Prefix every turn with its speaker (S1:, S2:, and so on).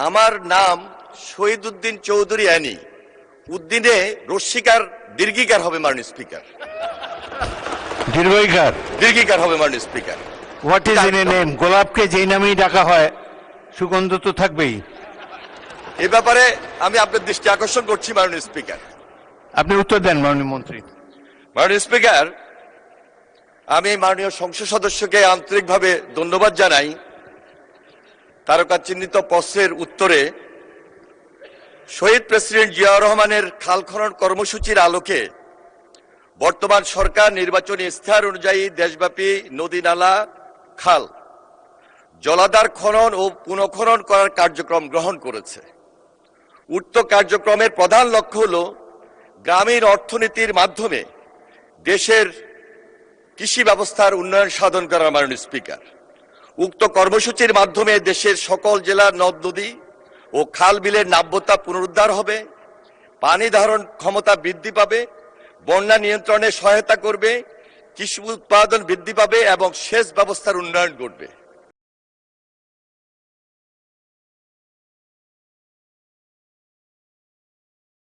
S1: আমার নাম শহীদ উদ্দিন চৌধুরী অ্যানি। উদ্দিনে রস্বীকার দীর্ঘিকার হবে মাননীয় স্পিকার। দীর্ঘিকার হবে মাননীয় speaker.
S2: What is in a name? গোলাপকে যেই নামেই ডাকা হয় সুগন্ধ তো থাকবেই।
S1: এ ব্যাপারে আমি আপনার দৃষ্টি আকর্ষণ করছি মাননীয় স্পিকার।
S2: আপনি উত্তর দেন মাননীয় মন্ত্রী।
S1: মাননীয় স্পিকার, আমি মাননীয় সংসদ সদস্যকে আন্তরিকভাবে ধন্যবাদ জানাই। তারকা চিহ্নিত প্রশ্নের উত্তরে শহীদ প্রেসিডেন্ট জিয়াউর রহমানের খাল খনন কর্মসূচির আলোকে বর্তমান সরকার নির্বাচনী ইশতেহার অনুযায়ী দেশব্যাপী নদী নালা খাল জলাধার খনন ও পুনঃখনন করার কার্যক্রম গ্রহণ করেছে। উক্ত কার্যক্রমের প্রধান লক্ষ্য হল গ্রামীণ অর্থনীতির মাধ্যমে দেশের কৃষি ব্যবস্থার উন্নয়ন সাধন করা। মাননীয় স্পিকার, উক্ত কর্মসূচির মাধ্যমে দেশের সকল জেলার নদ নদী ও খাল বিলের নাব্যতা পুনরুদ্ধার হবে, পানি ধারণ ক্ষমতা বৃদ্ধি পাবে, বন্যা নিয়ন্ত্রণে সহায়তা করবে, কৃষি উৎপাদন বৃদ্ধি পাবে এবং সেচ ব্যবস্থার উন্নয়ন ঘটবে।